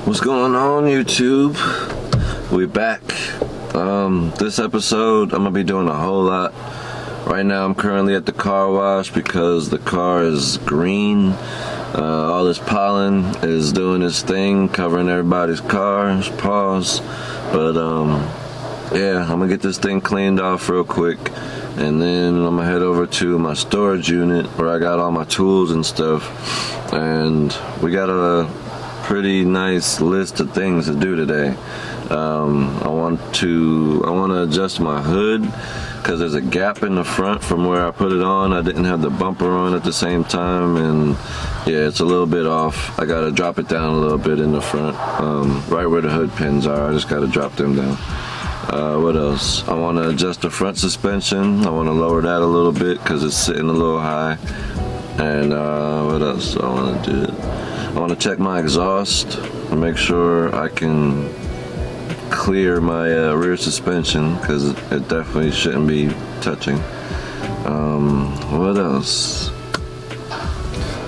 What's going on, YouTube? We back. This episode I'm gonna be doing a whole lot. Right now I'm currently at the car wash because the car is green. All this pollen is doing its thing, covering everybody's cars. Pause. But yeah, I'm gonna get this thing cleaned off real quick, and then I'm gonna head over to my storage unit where I got all my tools and stuff. And we got a pretty nice list of things to do today. I want to adjust my hood because there's a gap in the front from where I put it on. I didn't have the bumper on at the same time, and yeah, it's a little bit off. I gotta drop it down a little bit in the front, right where the hood pins are. I just gotta drop them down. What else? I want to adjust the front suspension. I want to lower that a little bit because it's sitting a little high. And what else do I want to do? I want to check my exhaust and make sure I can clear my rear suspension because it definitely shouldn't be touching. What else?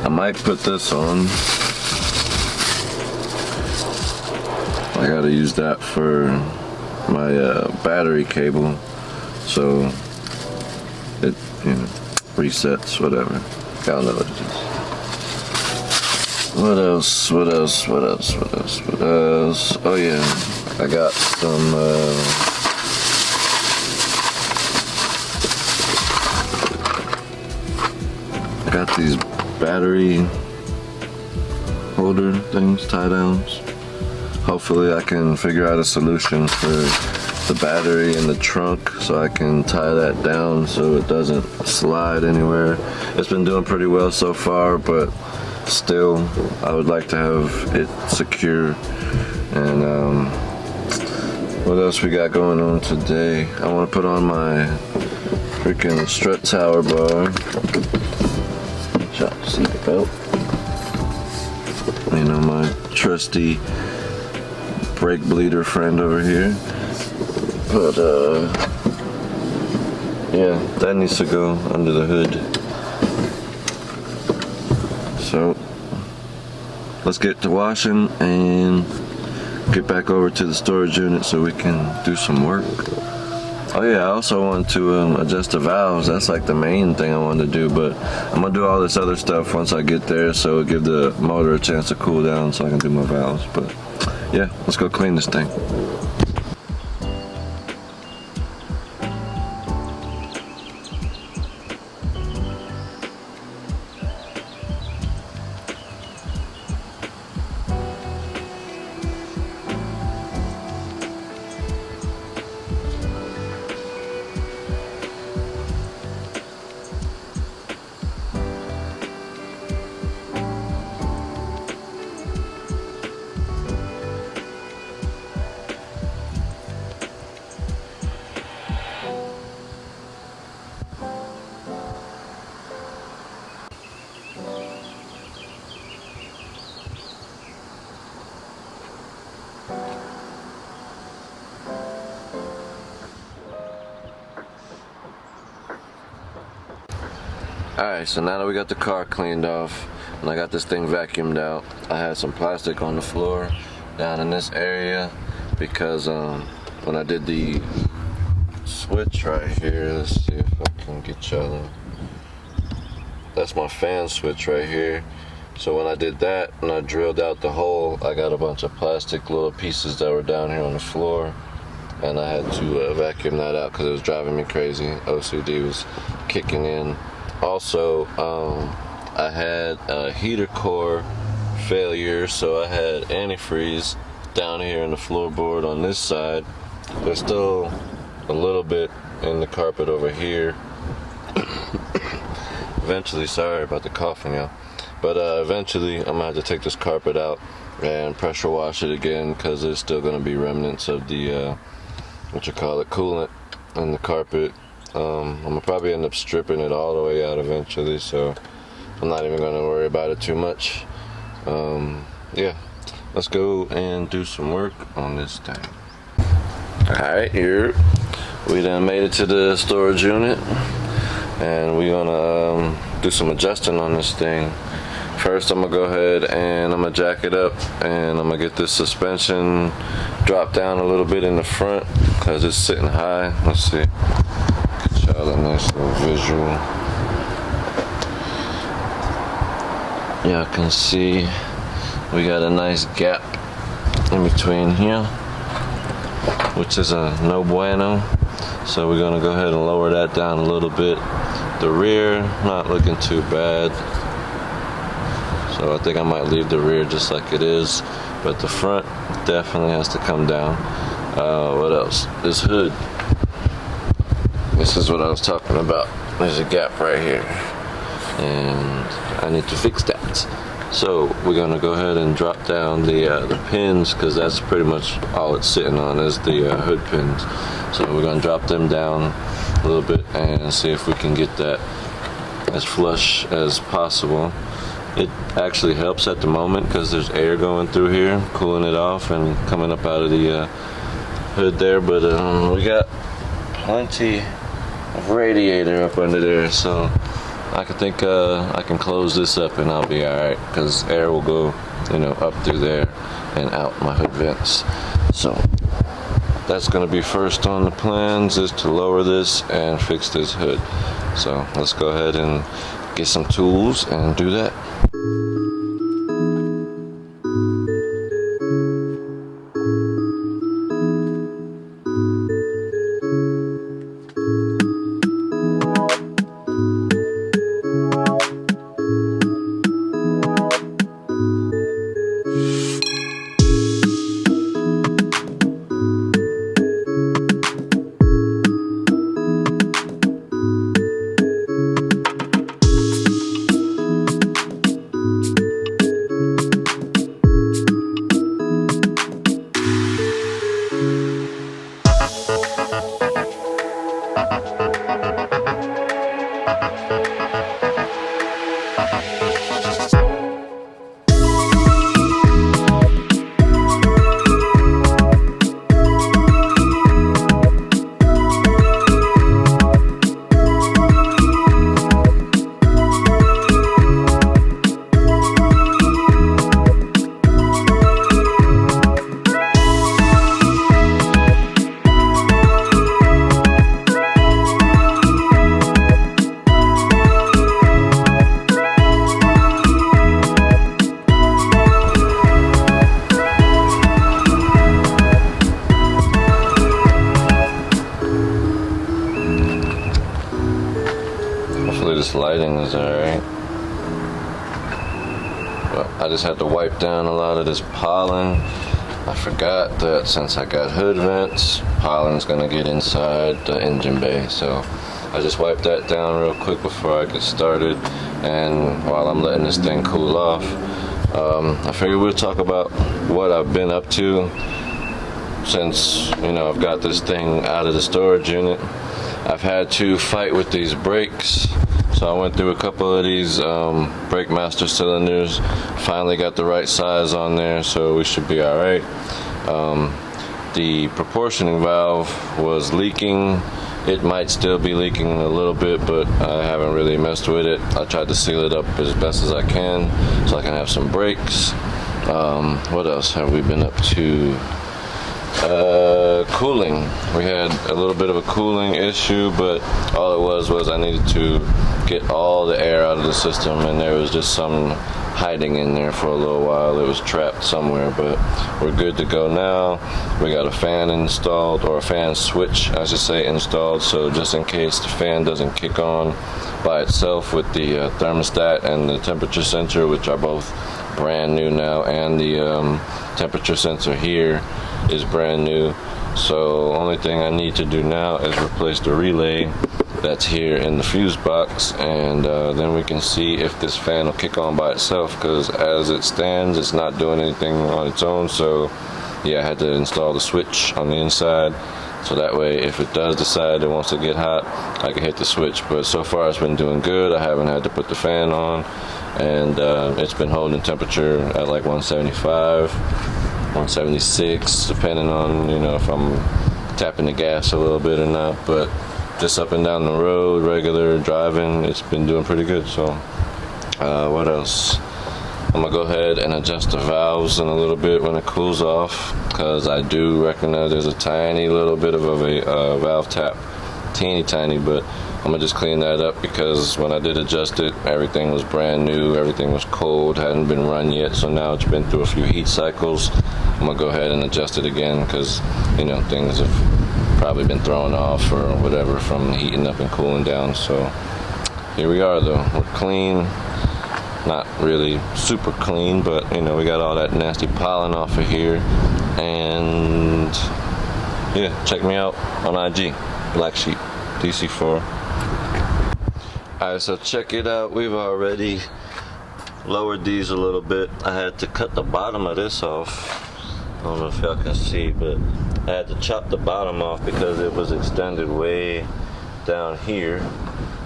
I might put this on. I gotta use that for my battery cable, so it resets, whatever. Y'all know what it is. What else? Oh yeah, I got some I got these battery holder things, tie downs. Hopefully I can figure out a solution for the battery in the trunk so I can tie that down so it doesn't slide anywhere. It's been doing pretty well so far, but still I would like to have it secure. And what else we got going on today? I want to put on my freaking strut tower bar, seat belt, you know, my trusty brake bleeder friend over here. But yeah, that needs to go under the hood. So let's get to washing and get back over to the storage unit so we can do some work. Oh yeah, I also want to adjust the valves. That's like the main thing I want to do, but I'm gonna do all this other stuff once I get there, so give the motor a chance to cool down so I can do my valves. But yeah, let's go clean this thing. Alright, so now that we got the car cleaned off and I got this thing vacuumed out, I had some plastic on the floor down in this area because when I did the switch right here, let's see if I can get y'all. That's my fan switch right here. So when I did that and I drilled out the hole, I got a bunch of plastic little pieces that were down here on the floor, and I had to vacuum that out because it was driving me crazy. OCD was kicking in. Also, I had a heater core failure, so I had antifreeze down here in the floorboard on this side. There's still a little bit in the carpet over here. Eventually, sorry about the coughing, y'all. But eventually, I'm gonna have to take this carpet out and pressure wash it again because there's still gonna be remnants of the coolant in the carpet. I'm gonna probably end up stripping it all the way out eventually, so I'm not even gonna worry about it too much. Yeah, let's go and do some work on this thing. Alright, here we done made it to the storage unit, and we're gonna do some adjusting on this thing. First, I'm gonna go ahead and I'm gonna jack it up, and I'm gonna get this suspension drop down a little bit in the front because it's sitting high. Let's see. Get y'all a nice little visual. Y'all can see we got a nice gap in between here, which is a no bueno. So we're gonna go ahead and lower that down a little bit. The rear, not looking too bad. So I think I might leave the rear just like it is, but the front definitely has to come down. What else? This hood. This is what I was talking about. There's a gap right here, and I need to fix that. So we're gonna go ahead and drop down the pins, because that's pretty much all it's sitting on is the hood pins. So we're gonna drop them down a little bit and see if we can get that as flush as possible. It actually helps at the moment because there's air going through here, cooling it off and coming up out of the hood there. But we got plenty of radiator up under there, so I think I can close this up and I'll be alright, because air will go, up through there and out my hood vents. So that's going to be first on the plans, is to lower this and fix this hood. So let's go ahead and get some tools and do that. This lighting is alright. But I just had to wipe down a lot of this pollen. I forgot that since I got hood vents, pollen's gonna get inside the engine bay. So I just wiped that down real quick before I get started. And while I'm letting this thing cool off, I figured we'll talk about what I've been up to since, I've got this thing out of the storage unit. I've had to fight with these brakes. So I went through a couple of these brake master cylinders, finally got the right size on there, so we should be all right. The proportioning valve was leaking. It might still be leaking a little bit, but I haven't really messed with it. I tried to seal it up as best as I can so I can have some brakes. What else have we been up to? Cooling. We had a little bit of a cooling issue, but all it was I needed to get all the air out of the system, and there was just some hiding in there for a little while. It was trapped somewhere, but we're good to go now. We got a fan installed, or a fan switch, I should say, installed, so just in case the fan doesn't kick on by itself with the thermostat and the temperature sensor, which are both brand new now, and the temperature sensor here is brand new. So only thing I need to do now is replace the relay that's here in the fuse box, and then we can see if this fan will kick on by itself, because as it stands it's not doing anything on its own. So yeah, I had to install the switch on the inside, so that way if it does decide it wants to get hot, I can hit the switch. But so far it's been doing good. I haven't had to put the fan on, and it's been holding temperature at like 175, 176, depending on if I'm tapping the gas a little bit or not. But just up and down the road, regular driving, it's been doing pretty good. So what else? I'm gonna go ahead and adjust the valves in a little bit when it cools off, because I do recognize there's a tiny little bit of a valve tap, teeny tiny, but I'm gonna just clean that up because when I did adjust it, everything was brand new, everything was cold, hadn't been run yet, so now it's been through a few heat cycles. I'm gonna go ahead and adjust it again because, you know, things have probably been thrown off or whatever from heating up and cooling down. So here we are though, we're clean. Not really super clean, but you know, we got all that nasty pollen off of here. And yeah, check me out on IG, Black Sheep DC4. Alright, so check it out. We've already lowered these a little bit. I had to cut the bottom of this off. I don't know if y'all can see, but I had to chop the bottom off because it was extended way down here.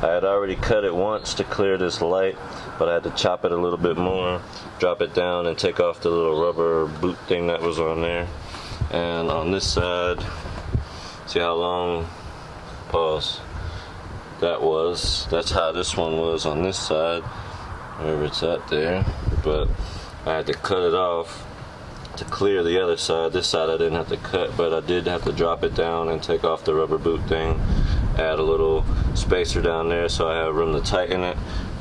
I had already cut it once to clear this light, but I had to chop it a little bit more, drop it down, and take off the little rubber boot thing that was on there. And on this side, see how long, pause, that was. That's how this one was on this side, wherever it's at there. But I had to cut it off to clear the other side. This side I didn't have to cut, but I did have to drop it down and take off the rubber boot thing. Add a little spacer down there so I have room to tighten it,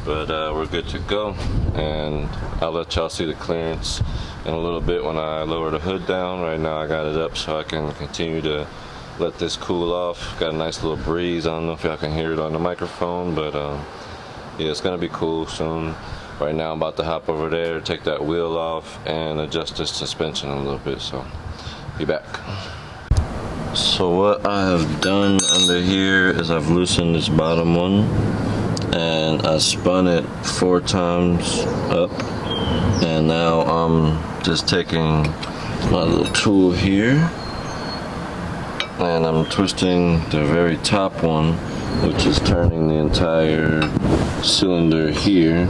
but we're good to go. And I'll let y'all see the clearance in a little bit when I lower the hood down. Right now I got it up so I can continue to let this cool off. Got a nice little breeze. I don't know if y'all can hear it on the microphone, but yeah, it's gonna be cool soon. Right now I'm about to hop over there, take that wheel off, and adjust this suspension a little bit, so be back. So what I have done under here is I've loosened this bottom one and I spun it 4 times up, and now I'm just taking my little tool here and I'm twisting the very top one, which is turning the entire cylinder here,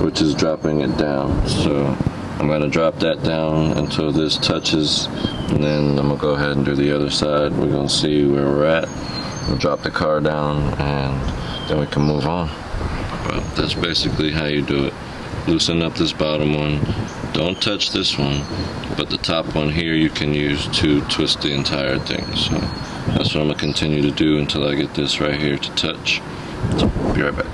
which is dropping it down. So I'm gonna drop that down until this touches, and then I'm gonna go ahead and do the other side. We're gonna see where we're at. We'll drop the car down and then we can move on. But that's basically how you do it. Loosen up this bottom one. Don't touch this one, but the top one here you can use to twist the entire thing. So that's what I'm gonna continue to do until I get this right here to touch. So be right back.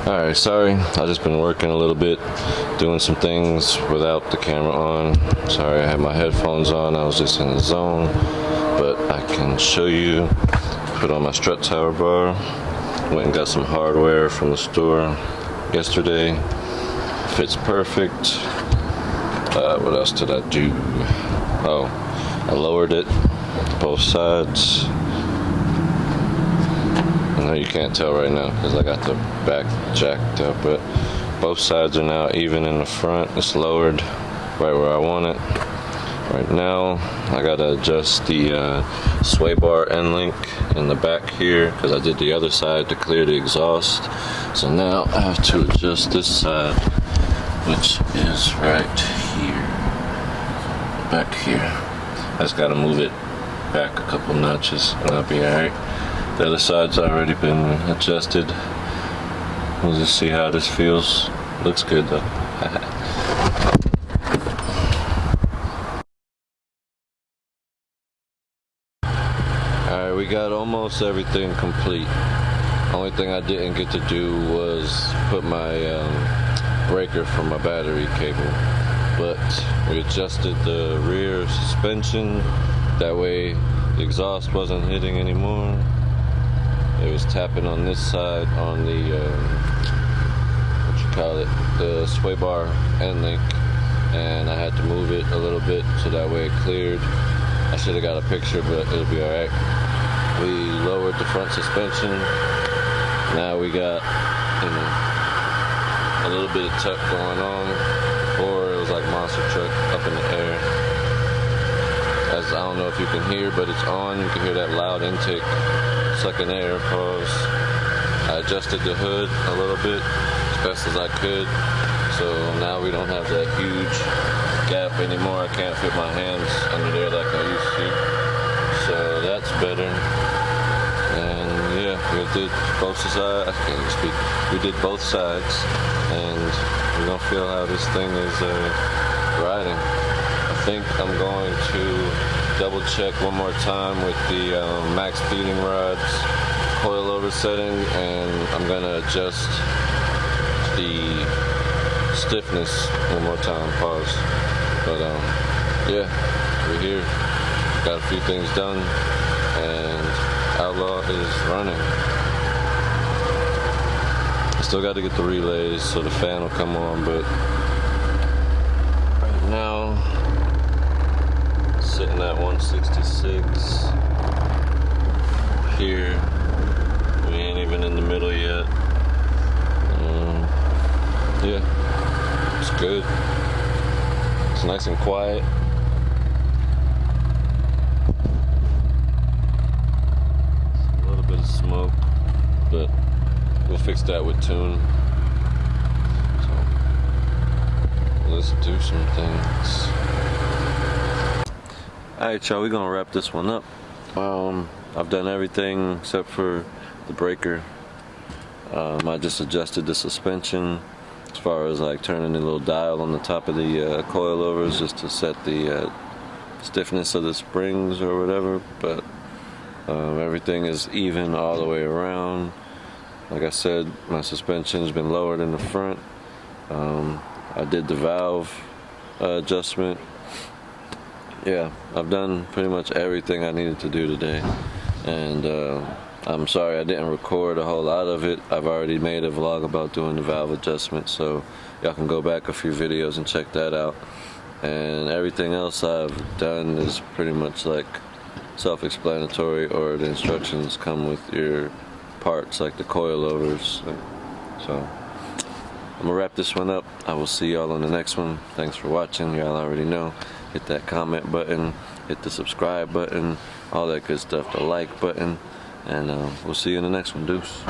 Alright, sorry, I've just been working a little bit, doing some things without the camera on. Sorry, I had my headphones on, I was just in the zone, but I can show you. Put on my strut tower bar. Went and got some hardware from the store yesterday. Fits perfect. What else did I do? Oh, I lowered it, both sides. I know you can't tell right now because I got the back jacked up, but both sides are now even in the front. It's lowered right where I want it. Right now, I gotta adjust the sway bar end link in the back here because I did the other side to clear the exhaust. So now I have to adjust this side, which is right here, back here. I just gotta move it back a couple notches and I'll be alright. The other side's already been adjusted. We'll just see how this feels. Looks good though. Alright, we got almost everything complete. Only thing I didn't get to do was put my breaker for my battery cable. But we adjusted the rear suspension. That way the exhaust wasn't hitting anymore. It was tapping on this side on the, the sway bar end link. And I had to move it a little bit so that way it cleared. I should have got a picture, but it'll be alright. We lowered the front suspension. Now we got, a little bit of tuck going on. Before it was like monster truck up in the air. As I don't know if you can hear, but it's on. You can hear that loud intake, sucking air. Pause. I adjusted the hood a little bit as best as I could. So now we don't have that huge gap anymore. I can't fit my hands under there like I used to. So that's better. And yeah, we did both sides. I can't even speak. We did both sides, and we're gonna feel how this thing is riding. I think I'm going to double check one more time with the max feeding rods coilover setting, and I'm gonna adjust the stiffness one more time. Pause. But yeah, we're here. Got a few things done, and Outlaw is running. I still got to get the relays so the fan will come on, but right now sitting at 166 here. We ain't even in the middle yet. Yeah, it's good. It's nice and quiet. A little bit of smoke, but we'll fix that with tune. So let's do some things. Alright y'all, we're gonna wrap this one up. I've done everything except for the breaker. I just adjusted the suspension as far as like turning the little dial on the top of the coilovers just to set the stiffness of the springs or whatever, but everything is even all the way around. Like I said, my suspension's been lowered in the front. I did the valve adjustment. Yeah, I've done pretty much everything I needed to do today, and I'm sorry I didn't record a whole lot of it. I've already made a vlog about doing the valve adjustment, so y'all can go back a few videos and check that out. And everything else I've done is pretty much like self-explanatory, or the instructions come with your parts like the coilovers. So I'm gonna wrap this one up. I will see y'all on the next one. Thanks for watching. Y'all already know, hit that comment button, hit the subscribe button, all that good stuff, the like button, and we'll see you in the next one. Deuce.